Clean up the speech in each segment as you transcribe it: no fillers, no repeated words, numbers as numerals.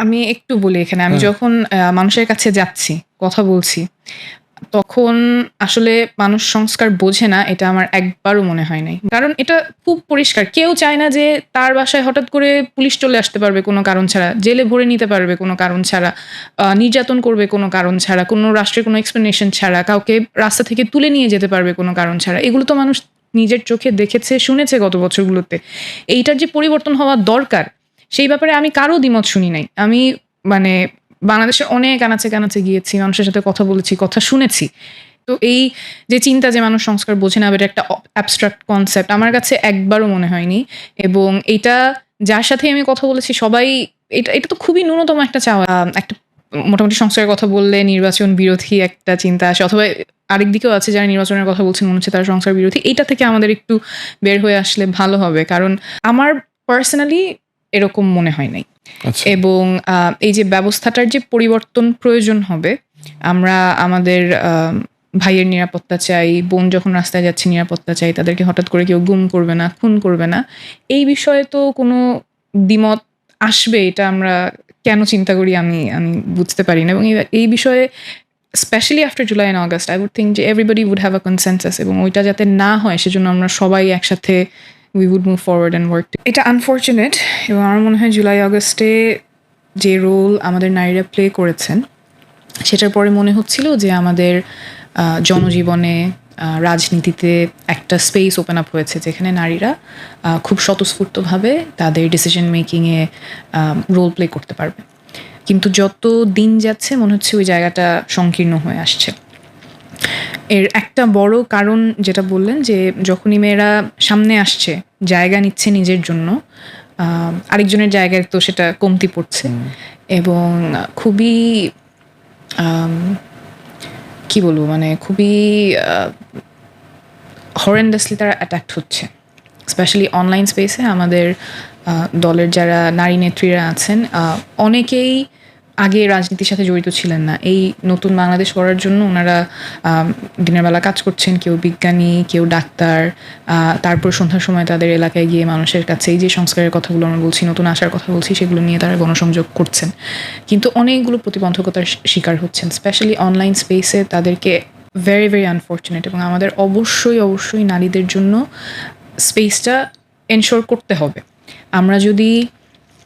আমি একটু বলি এখানে। আমি যখন মানুষের কাছে যাচ্ছি, কথা বলছি, তখন আসলে মানুষ সংস্কার বোঝে না এটা আমার একবারও মনে হয় নাই। কারণ এটা খুব পরিষ্কার। কেউ চায় না যে তার বাসায় হঠাৎ করে পুলিশ চলে আসতে পারবে কোনো কারণ ছাড়া, জেলে ভরে নিতে পারবে কোনো কারণ ছাড়া, নির্যাতন করবে কোনো কারণ ছাড়া, কোনো রাষ্ট্রের কোনো explanation ছাড়া, কাউকে রাস্তা থেকে তুলে নিয়ে যেতে পারবে কোনো কারণ ছাড়া। এগুলো তো মানুষ নিজের চোখে দেখেছে, শুনেছে গত বছরগুলোতে। এইটার যে পরিবর্তন হওয়া দরকার, সেই ব্যাপারে আমি কারো দ্বিমত শুনি নাই। আমি মানে বাংলাদেশের অনেক আনাচে-কানাচে গিয়েছি, মানুষের সাথে কথা বলেছি, কথা শুনেছি। তো এই যে চিন্তা যে মানুষ সংস্কার বোঝে না, এটা একটা অ্যাবস্ট্রাক্ট কনসেপ্ট আমার কাছে একবারও মনে হয়নি। এবং এটা যার সাথে আমি কথা বলেছি সবাই এটা তো খুবই ন্যূনতম একটা চাওয়া। একটা মোটামুটি সংস্কারের কথা বললে নির্বাচন বিরোধী একটা চিন্তা আসে, অথবা আরেক দিকেও আছে যারা নির্বাচনের কথা বলছেন মনে হচ্ছে তারা সংস্কার বিরোধী। এইটা থেকে আমাদের একটু বের হয়ে আসলে ভালো হবে। কারণ আমার পার্সোনালি এরকম মনে হয় নাই। আচ্ছা। এবং এই যে ব্যবস্থাটার যে পরিবর্তন প্রয়োজন হবে, আমরা আমাদের ভাইয়ের নিরাপত্তা চাই, বোন যখন রাস্তায় যাচ্ছে নিরাপত্তা চাই, তাদেরকে হঠাৎ করে কেউ গুম করবে না, খুন করবে না। এই বিষয়ে তো কোনো দ্বিমত আসবে এটা আমরা কেন চিন্তা করি আমি বুঝতে পারি না। এবং এই বিষয়ে specially after July and August I would think যে everybody would have a consensus, এবং ওইটা যাতে না হয় সেজন্য আমরা সবাই একসাথে we would move forward and work. এটা আনফর্চুনেট, এবং আমার মনে হয় জুলাই অগাস্টে যে রোল আমাদের নারীরা প্লে করেছেন সেটার পরে মনে হচ্ছিল যে আমাদের জনজীবনে, রাজনীতিতে একটা স্পেস ওপেন আপ হয়েছে যেখানে নারীরা খুব স্বতঃস্ফূর্তভাবে তাদের ডিসিশন মেকিংয়ে রোল প্লে করতে পারবে। কিন্তু যত দিন যাচ্ছে মনে হচ্ছে ওই জায়গাটা সংকীর্ণ হয়ে আসছে। এর একটা বড় কারণ যেটা বললেন যে যখনই মেয়েরা সামনে আসছে, জায়গা নিচ্ছে নিজের জন্য, আরেকজনের জায়গায় তো সেটা কমতি পড়ছে। এবং খুবই কি বলবো, মানে খুবই হরেন্ডাসলি তারা অ্যাটাক্ট হচ্ছে। স্পেশালি অনলাইন স্পেসে আমাদের দলের যারা নারী নেত্রীরা আছেন, অনেকেই আগে রাজনীতির সাথে জড়িত ছিলেন না। এই নতুন বাংলাদেশ গড়ার জন্য ওনারা দিনের বেলা কাজ করছেন, কেউ বিজ্ঞানী, কেউ ডাক্তার, তারপর সন্ধ্যার সময় তাদের এলাকায় গিয়ে মানুষের কাছে এই যে সংস্কারের কথাগুলো আমরা বলছি, নতুন আশার কথা বলছি, সেগুলো নিয়ে তারা গণসংযোগ করছেন। কিন্তু অনেকগুলো প্রতিবন্ধকতার শিকার হচ্ছেন, স্পেশালি অনলাইন স্পেসে তাদেরকে ভেরি ভেরি আনফর্চুনেট। এবং আমাদের অবশ্যই নারীদের জন্য স্পেসটা এনশোর করতে হবে। আমরা যদি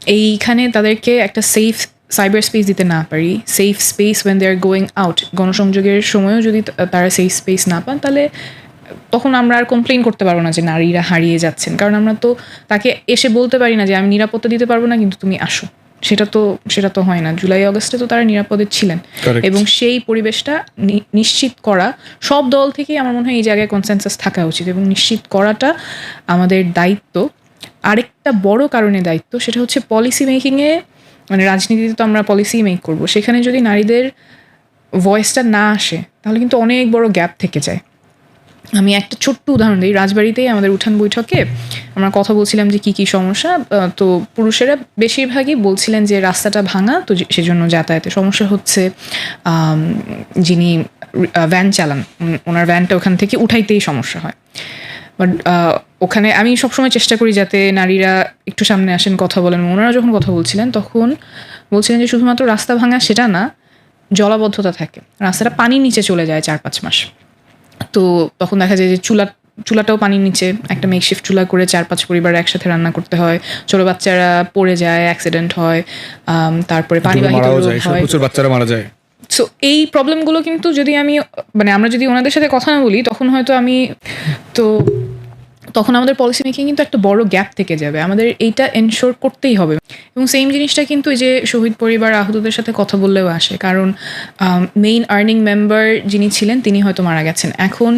এইখানে তাদেরকে একটা সেফ সাইবার স্পেস দিতে না পারি, safe space when they are going out, গণসংযোগের সময়ও যদি তারা সেফ স্পেস না পান, তাহলে তখন আমরা আর কমপ্লেন করতে পারবো না যে নারীরা হারিয়ে যাচ্ছেন। কারণ আমরা তো তাকে এসে বলতে পারি না যে আমি নিরাপত্তা দিতে পারবো না, কিন্তু তুমি আসো। সেটা তো হয় না। জুলাই অগস্টে তো তারা নিরাপদে ছিলেন। এবং সেই পরিবেশটা নিশ্চিত করা সব দল থেকেই আমার মনে হয় এই জায়গায় কনসেনসাস থাকা উচিত, এবং নিশ্চিত করাটা আমাদের দায়িত্ব। আরেকটা বড় কারণে দায়িত্ব, সেটা হচ্ছে পলিসি মেকিংয়ে, মানে রাজনীতিতে তো আমরা পলিসি মেক করবো, সেখানে যদি নারীদের ভয়েসটা না আসে তাহলে কিন্তু অনেক বড় গ্যাপ থেকে যায়। আমি একটা ছোট্ট উদাহরণ দিই। রাজবাড়িতেই আমাদের উঠান বৈঠকে আমরা কথা বলছিলাম যে কী সমস্যা। তো পুরুষেরা বেশিরভাগই বলছিলেন যে রাস্তাটা ভাঙা, তো সেজন্য যাতায়াতে সমস্যা হচ্ছে। যিনি ভ্যান চালান, ওনার ভ্যানটা ওখান থেকে উঠাইতেই সমস্যা হয়। বাট ওখানে আমি সবসময় চেষ্টা করি যাতে নারীরা একটু সামনে আসেন, কথা বলেন। ওনারা যখন কথা বলছিলেন তখন বলছিলেন যে শুধুমাত্র রাস্তা ভাঙা সেটা না, জলাবদ্ধতা থাকে, রাস্তাটা পানির নিচে চলে যায় 4-5 মাস। তো তখন দেখা যায় যে চুলাটাও পানির নিচে, একটা মেকশিফট চুলা করে 4-5 পরিবার একসাথে রান্না করতে হয়। ছোট বাচ্চারা পড়ে যায়, অ্যাক্সিডেন্ট হয়, তারপরে পানিবাহিত রোগ হয়, প্রচুর বাচ্চারা মারা যায়। সো এই প্রবলেমগুলো কিন্তু যদি আমরা যদি ওনাদের সাথে কথা না বলি তখন হয়তো তখন আমাদের পলিসি মেকিং কিন্তু একটা বড় গ্যাপ থেকে যাবে। আমাদের এইটা এনশোর করতেই হবে। এবং সেম জিনিসটা কিন্তু এই যে শহীদ পরিবার, আহতদের সাথে কথা বললেও আসে। কারণ মেইন আর্নিং মেম্বার যিনি ছিলেন তিনি হয়তো মারা গেছেন। এখন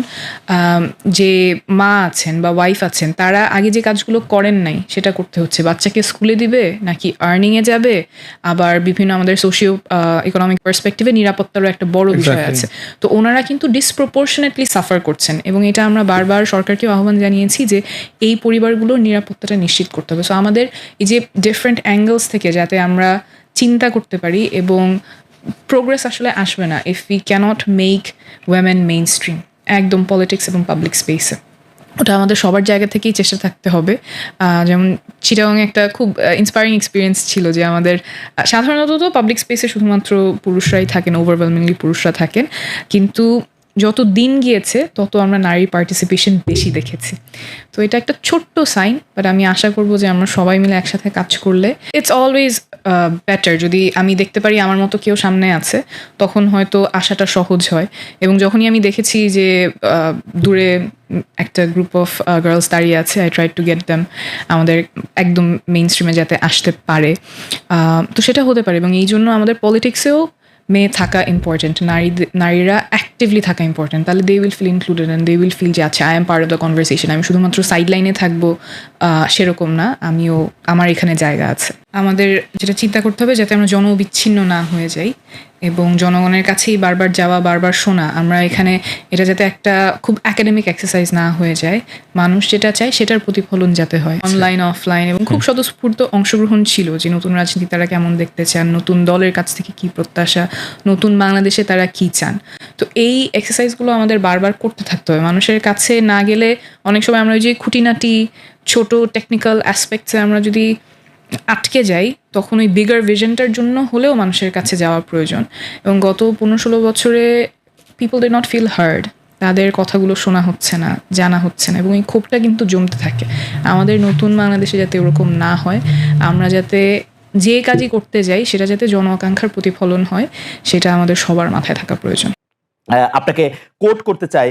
যে মা আছেন বা ওয়াইফ আছেন, তারা আগে যে কাজগুলো করেন নাই সেটা করতে হচ্ছে। বাচ্চাকে স্কুলে দিবে নাকি আর্নিংয়ে যাবে, আবার বিভিন্ন আমাদের সোশিও ইকোনমিক পার্সপেক্টিভে নিরাপত্তারও একটা বড় বিষয় আছে। তো ওনারা কিন্তু ডিসপ্রপোর্শনেটলি সাফার করছেন, এবং এটা আমরা বারবার সরকারকেও আহ্বান জানিয়েছি যে এই পরিবারগুলোর নিরাপত্তাটা নিশ্চিত করতে হবে। সো আমাদের এই যে ডিফারেন্ট অ্যাঙ্গেলস থেকে যাতে আমরা চিন্তা করতে পারি, এবং প্রোগ্রেস আসলে আসবে না if we can't make women mainstream একদম পলিটিক্স এবং পাবলিক স্পেসে। ওটা আমাদের সবার জায়গা থেকেই চেষ্টা থাকতে হবে। যেমন চিটাগংয়ে একটা খুব ইন্সপায়ারিং এক্সপেরিয়েন্স ছিল যে আমাদের সাধারণত তো পাবলিক স্পেসে শুধুমাত্র পুরুষরাই থাকেন, ওভারওয়েলমিংলি পুরুষরা থাকেন। কিন্তু যত দিন গিয়েছে তত আমরা নারী পার্টিসিপেশন বেশি দেখেছি। তো এটা একটা ছোট্ট সাইন, বাট আমি আশা করব যে আমরা সবাই মিলে একসাথে কাজ করলে ইটস অলওয়েজ বেটার। যদি আমি দেখতে পারি আমার মতো কেউ সামনে আছে, তখন হয়তো আশাটা সহজ হয়। এবং যখনই আমি দেখেছি যে দূরে একটা গ্রুপ অফ গার্লস দাঁড়িয়ে আছে, I try to get them আমাদের একদম মেইন স্ট্রিমে যাতে আসতে পারে। তো সেটা হতে পারে, এবং এই জন্য আমাদের পলিটিক্সেও মেয়ে থাকা ইম্পর্টেন্ট, নারীরা অ্যাক্টিভলি থাকা ইম্পর্টেন্ট। তাহলে they will feel included and they will feel যে আচ্ছা I am part of the conversation, আমি শুধুমাত্র সাইড লাইনে থাকবো সেরকম না, আমিও আমার এখানে জায়গা আছে। আমাদের যেটা চিন্তা করতে হবে যাতে আমরা জনবিচ্ছিন্ন না হয়ে যাই এবং জনগণের কাছেই বারবার যাওয়া, বারবার শোনা, আমরা এখানে এটা যাতে একটা খুব একাডেমিক এক্সারসাইজ না হয়ে যায়। মানুষ যেটা চায় সেটার প্রতিফলন যাতে হয় অনলাইন অফলাইন, এবং খুব স্বতঃস্ফূর্ত অংশগ্রহণ ছিল যে নতুন রাজনীতি তারা কেমন দেখতে চান, নতুন দলের কাছ থেকে কী প্রত্যাশা, নতুন বাংলাদেশে তারা কী চান। তো এই এক্সারসাইজগুলো আমাদের বারবার করতে থাকতে হবে। মানুষের কাছে না গেলে অনেক সময় আমরা ওই যে খুঁটিনাটি ছোট টেকনিক্যাল অ্যাসপেক্টসে আমরা যদি আটকে যাই, তখন ওই বিগার ভিশনটার জন্য হলেও মানুষের কাছে যাওয়া প্রয়োজন। এবং গত 15-16 বছরে people don't feel heard, তাদের কথাগুলো শোনা হচ্ছে না, জানা হচ্ছে না, এবং এই ক্ষোভটা কিন্তু জমতে থাকে। আমাদের নতুন বাংলাদেশে যাতে ওরকম না হয়, আমরা যাতে যে কাজই করতে যাই সেটা যাতে জন আকাঙ্ক্ষার প্রতিফলন হয়, সেটা আমাদের সবার মাথায় থাকা প্রয়োজন। আপনাকে কোট করতে চাই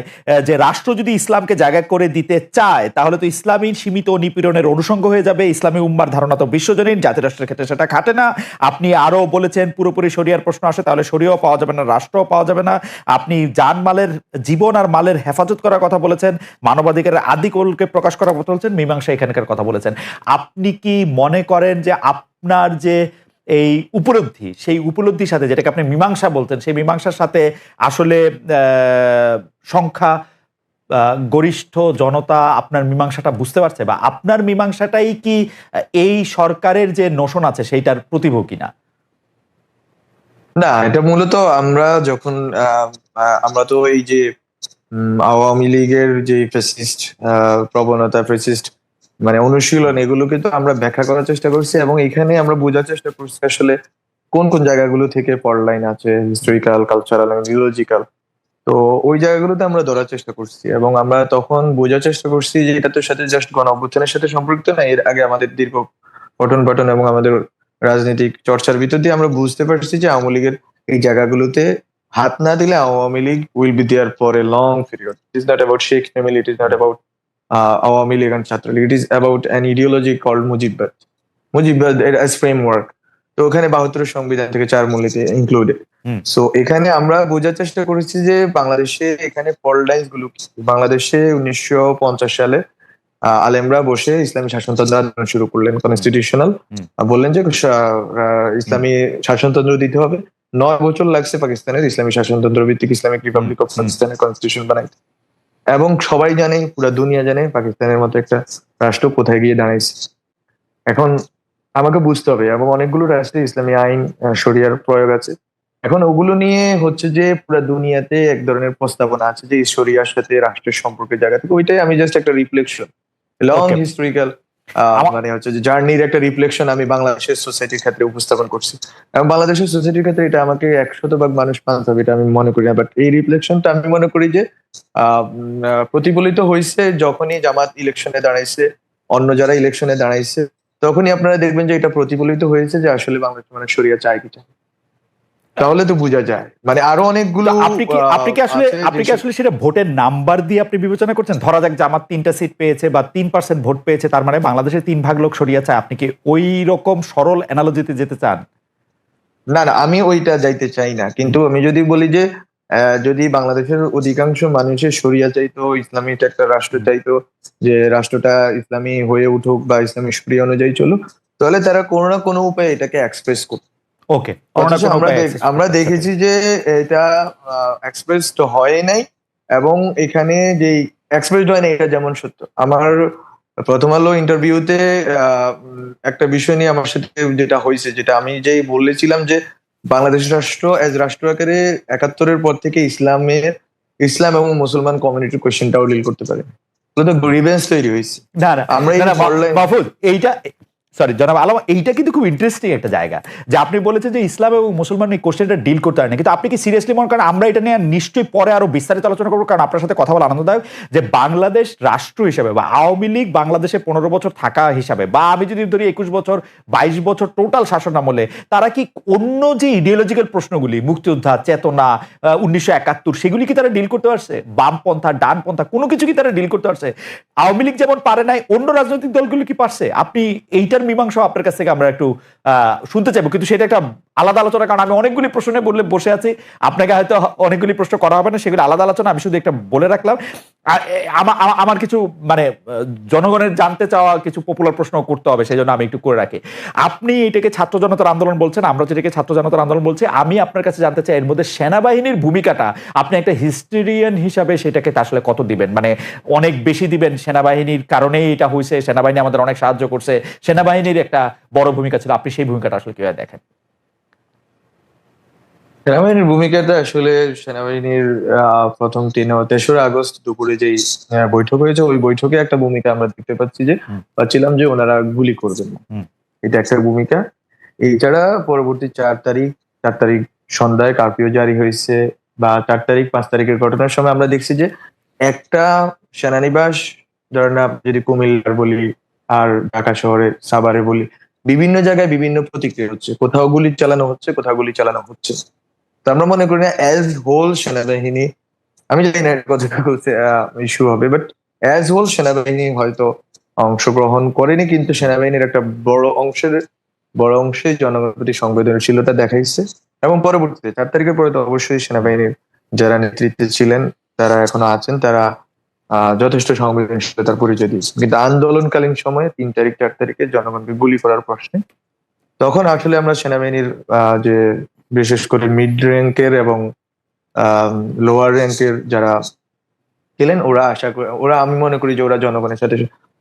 যে রাষ্ট্র যদি ইসলামকে জায়গা করে দিতে চায় তাহলে তো ইসলামী সীমিত নিপীড়নের অনুষঙ্গ হয়ে যাবে। ইসলামী উম্মার ধারণা তো বিশ্বজনীন, জাতীয় রাষ্ট্রের ক্ষেত্রে সেটা খাটে না। আপনি আরো বলেছেন পুরোপুরি শরিয়ার প্রশ্ন আসে তাহলে শরিয়াও পাওয়া যাবে না, রাষ্ট্রও পাওয়া যাবে না। আপনি জানমালের, জীবন আর মালের হেফাজত করার কথা বলেছেন, মানবাধিকারের আদিকলকে প্রকাশ করার কথা বলেছেন, মীমাংসা এখানকার কথা বলেছেন। আপনি কি মনে করেন যে আপনার যে এই উপলব্ধি, সেই উপলব্ধির সাথে যেটাকে আপনি মীমাংসা বলতেন, সেই মীমাংসার সাথে আসলে সংখ্যা গরিষ্ঠ জনতা আপনার মীমাংসাটা বুঝতে পারছে, বা আপনার মীমাংসাটাই কি এই সরকারের যে নোশন আছে সেইটার প্রতিভূ কিনা? না, এটা মূলত আমরা যখন আমরা তো এই যে আওয়ামী লীগের যে ফ্যাসিস্ট প্রবণতা, ফ্যাসিস্ট মানে অনুশীলন, এগুলোকে তো আমরা ব্যাখ্যা করার চেষ্টা করছি, এবং এখানে আমরা বোঝার চেষ্টা করছি আসলে কোন কোন জায়গাগুলো থেকে ফল্ট লাইন আছে, হিস্টোরিক্যাল, কালচারাল এবং ইডিওলজিক্যাল। তো ওই জায়গাগুলোতে আমরা ধরার চেষ্টা করছি, এবং আমরা তখন বোঝার চেষ্টা করছি যে এটা তো সাথে জাস্ট গণ অভ্যুত্থানের সাথে সম্পর্কিত না, এর আগে আমাদের দীর্ঘ পঠন পাঠন এবং আমাদের রাজনৈতিক চর্চার ভিতর দিয়ে আমরা বুঝতে পারছি যে আওয়ামী লীগের এই জায়গাগুলোতে হাত না দিলে Awami League will be there for a long period. It is not about Sheikh family, it is not about Awami League and Chhatra League, it is about an ideology called Mujibbad as framework. তো ওখানে 72 সংবিধান থেকে 4 মূলনীতি ইনক্লুডেড। সো এখানে আমরা বোঝার চেষ্টা করেছি যে বাংলাদেশে এখানে ফল্ট লাইনস গুলো কি। বাংলাদেশে 1950 সালে আলেমরা বসে ইসলামী শাসনতন্ত্র আন্দোলন শুরু করলেন, কনস্টিটিউশনাল, বললেন যে ইসলামী শাসনতন্ত্র দিতে হবে। 9 বছর লাগছে পাকিস্তানের ইসলামী শাসনতন্ত্র ভিত্তিক ইসলামিক রিপাবলিক অফ পাকিস্তানের কনস্টিটিউশন বানাইতে। এবং সবাই জানে, পুরো দুনিয়া জানে পাকিস্তানের মতো একটা রাষ্ট্র কোথায় গিয়ে দাঁড়াইছে। এখন আমাকে বুঝতে হবে, এবং অনেকগুলো রাষ্ট্রে ইসলামী আইন, শরিয়ার প্রয়োগ আছে। এখন ওগুলো নিয়ে হচ্ছে যে পুরো দুনিয়াতে এক ধরনের প্রস্তাবনা আছে যে শরিয়ার সাথে রাষ্ট্রের সম্পর্কের জায়গা থেকে, ওইটাই আমি জাস্ট একটা রিফ্লেকশন, লং হিস্টোরিক্যাল মানে হচ্ছে যে জার্নির একটা রিফ্লেকশন আমি বাংলাদেশের সোসাইটির ক্ষেত্রে উপস্থাপন করছি। এবং বাংলাদেশের সোসাইটির ক্ষেত্রে এটা আমাকে 100% মানুষ মানতে হবে, এটা আমি মনে করি না। বাট এই রিফ্লেকশনটা আমি মনে করি যে প্রতিফলিত হয়েছে যখনই জামাত ইলেকশনে দাঁড়াইছে, অন্য যারা ইলেকশনে দাঁড়াইছে, তখনই আপনারা দেখবেন যে এটা প্রতিফলিত হয়েছে যে আসলে বাংলাদেশ মানে শরিয়া চায় কি চায়। তাহলে তো বোঝা যায়, মানে আরো অনেকগুলো। আপনি কি আসলে সেটা ভোটের নাম্বার দিয়ে আপনি বিবেচনা করছেন? ধরা যাক জামাত 3টা সিট পেয়েছে বা 3% ভোট পেয়েছে, তার মানে বাংলাদেশের 3 ভাগ লোক শরিয়া চায়। আপনি কি ওই রকম সরল অ্যানালজিতে যেতে চান? না, আমি ওইটা যাইতে চাই না, কিন্তু আমি যদি বলি যে যদি বাংলাদেশের অধিকাংশ মানুষের শরিয়া চাইতো, ইসলামী একটা রাষ্ট্র চাইতো, যে রাষ্ট্রটা ইসলামী হয়ে উঠুক বা ইসলামী শরিয়া অনুযায়ী চলুক, তাহলে তারা কোনো না কোনো উপায়ে এটাকে এক্সপ্রেস করত। ওকে, আমরা দেখেছি যে এটা এক্সপ্রেস তো হয় নাই, এবং এখানে যে এক্সপ্রেস হয় না এটা যেমন সত্য। আমার প্রথম আলো ইন্টারভিউতে একটা বিষয় নিয়ে আমার সাথে যেটা হয়েছে, যেটা আমি যেই বলেছিলাম যে বাংলাদেশ রাষ্ট্র এজ রাষ্ট্র আকারে 71-এর পর থেকে ইসলাম এবং মুসলমান কমিউনিটির কোয়েশ্চেনটাও ডিল করতে পারে। তো গ্রিভেন্স তৈরি হয়েছে। না না আমরা এই না, না, online- মাহফুজ এইটা সরি জনাব আলম, এইটা কিন্তু খুব ইন্টারেস্টিং একটা জায়গা যে আপনি বলেছেন যে ইসলাম এবং মুসলমান এই কোশ্চেনটা ডিল করতে পারে না, কিন্তু আপনি কি সিরিয়াসলি মনে করেন আমরা এটা নিয়ে নিশ্চয়ই পরে আরো বিস্তারিত আলোচনা করবো, কারণ আপনার সাথে কথা বলা আনন্দদায়ক যে বাংলাদেশ রাষ্ট্র হিসাবে বা আওয়ামী লীগ বাংলাদেশে 15 বছর থাকা হিসাবে, বা আমি যদি ধরি 21 বছর 22 বছর টোটাল শাসন আমলে, তারা কি অন্য যে ইডিওলজিক্যাল প্রশ্নগুলি মুক্তিযোদ্ধা চেতনা 1971 সেগুলি কি তারা ডিল করতে পারছে? বামপন্থা ডানপন্থা কোনো কিছু কি তারা ডিল করতে পারছে? আওয়ামী লীগ যেমন পারে নাই, অন্য রাজনৈতিক দলগুলো কি পারছে? আপনি এইটার মীমাংসা আপনার কাছ থেকে আমরা একটু শুনতে চাইবো, কিন্তু সেটা একটা আলাদা আলোচনা, কারণ আমি অনেকগুলি প্রশ্নে বললে বসে আছি, আপনাকে হয়তো অনেকগুলি প্রশ্ন করা হবে না, সেগুলো আলাদা আলোচনা, আমি শুধু একটা বলে রাখলাম। আর আমার কিছু মানে জনগণের জানতে চাওয়া কিছু পপুলার প্রশ্ন করতে হবে, সেই জন্য আমি একটু করে রাখি। আপনি এটাকে ছাত্র জনতার আন্দোলন বলছেন, আমরা যেটাকে ছাত্র জনতার আন্দোলন বলছি, আমি আপনার কাছে জানতে চাই এর মধ্যে সেনাবাহিনীর ভূমিকাটা আপনি একটা হিস্টোরিয়ান হিসাবে সেটাকে আসলে কত দিবেন? মানে অনেক বেশি দিবেন, সেনাবাহিনীর কারণেই এটা হয়েছে, সেনাবাহিনী আমাদের অনেক সাহায্য করছে, সেনাবাহিনীর একটা বড় ভূমিকা ছিল, আপনি সেই ভূমিকাটা আসলে কিভাবে দেখেন? সেনাবাহিনীর ভূমিকাটা আসলে সেনাবাহিনীর প্রথম 3রা আগস্ট দুপুরে যেই বৈঠক হয়েছে, ওই বৈঠকে একটা ভূমিকা আমরা দেখতে পাচ্ছিলাম যে ওনারা গুলি করবেন না, হুম। এটা একটা ভূমিকা। এছাড়া পরবর্তী 4 তারিখ সন্ধ্যায় কারফিউ জারি হয়েছে, বা 4 তারিখ 5 তারিখের ঘটনার সময় আমরা দেখছি যে একটা সেনানিবাস, ধরেন যদি কুমিল্লার বলি আর ঢাকা শহরে সাভারে বলি, বিভিন্ন জায়গায় বিভিন্ন প্রতিক্রিয়া হচ্ছে, কোথাও গুলি চালানো হচ্ছে, কোথাও গুলি চালানো হচ্ছে। তো আমরা মনে করি না অ্যাজ হোল সেনাবাহিনী, আমি জানি না কতটুকু ইস্যু হবে, বাট অ্যাজ হোল সেনাবাহিনী হয়তো অংশগ্রহণ করেনি, কিন্তু সেনাবাহিনীর একটা বড় অংশে জনগণের প্রতি সংবেদনশীলতা দেখাইছে। এবং পরবর্তীতে 4 তারিখের পরে তো অবশ্যই সেনাবাহিনীর যারা নেতৃত্বে ছিলেন, তারা এখনো আছেন, তারা যথেষ্ট সংবেদনশীলতার পরিচয় দিয়েছে। কিন্তু আন্দোলনকালীন সময়ে 3 তারিখ 4 তারিখে জনগণকে গুলি করার প্রশ্নে তখন আসলে আমরা সেনাবাহিনীর যে বিশেষ করে মিড র্যাঙ্কের এবং লোয়ার র্যাঙ্কের যারা ছিলেন, ওরা আমি মনে করি যে ওরা জনগণের সাথে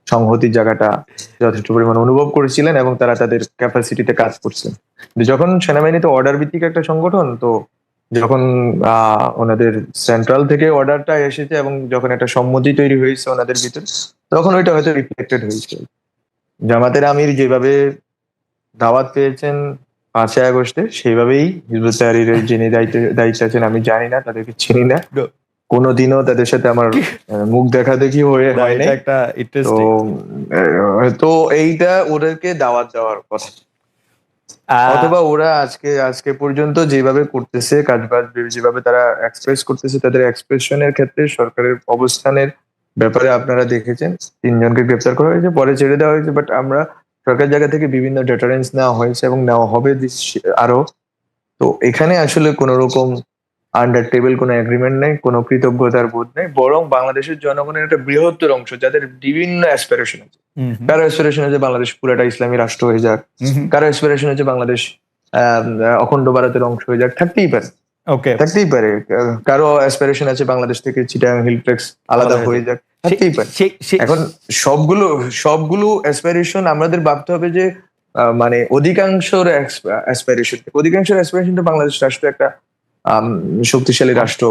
সংহতির জায়গাটা যথেষ্ট পরিমাণ অনুভব করেছিলেন এবং তারা তাদের ক্যাপাসিটিতে কাজ করছেন। কিন্তু যখন সেনাবাহিনী তো অর্ডার ভিত্তিক একটা সংগঠন, তো যখন ওনাদের সেন্ট্রাল থেকে অর্ডারটা এসেছে এবং যখন একটা সম্মতি তৈরি হয়েছে ওনাদের ভিতরে, তখন ওইটা হয়তো রিফ্লেক্টেড হয়েছে। জামাতের আমির যেভাবে দাওয়াত পেয়েছেন 5ই আগস্টে, সেইভাবেই হিজবুত তাহরীরের যিনি দায়িত্বে আছেন, আমি জানি না, তাদেরকে চিনি না, কোনোদিনও তাদের সাথে আমার মুখ দেখাদেখি হয় নাই। একটা তো ইন্টারেস্টিং তো এইটা ওদেরকে দাওয়াত দেওয়ার কথা, অথবা ওরা আজকে পর্যন্ত যেভাবে করতেছে কাজবাজ, যেভাবে তারা এক্সপ্রেস করতেছে, তাদের এক্সপ্রেশনের ক্ষেত্রে সরকারের অবস্থানের ব্যাপারে আপনারা দেখেছেন 3জনকে গ্রেপ্তার করা হয়েছে, পরে ছেড়ে দেওয়া হয়েছে, বাট আমরা সরকার জায়গা থেকে বিভিন্ন ডেটারেন্স নেওয়া হয়েছে এবং নেওয়া হবে আরো। তো এখানে আসলে কোনো রকম আন্ডার টেবিল কোনো এগ্রিমেন্ট নেই, কোনো কৃতজ্ঞতার বোধ নেই, বরং বাংলাদেশের জনগণের একটা বৃহত্তর অংশ যাদের বিভিন্ন অ্যাসপিরেশন আছে। কারো অ্যাসপিরেশন আছে বাংলাদেশ পুরাটা ইসলামী রাষ্ট্র হয়ে যাক, কারো অ্যাসপিরেশন আছে বাংলাদেশ অখণ্ড ভারতের অংশ হয়ে যাক, থাকতেই পারে। কারো অ্যাসপিরেশন আছে বাংলাদেশ থেকে চিটাগাং হিল ট্রেক্স আলাদা হয়ে যাক, থাকতেই পারে। এখন সবগুলো অ্যাসপিরেশন আমাদের ভাবতে হবে যে মানে অধিকাংশের অ্যাসপিরেশনটা বাংলাদেশ রাষ্ট্র একটা শক্তিশালী রাষ্ট্র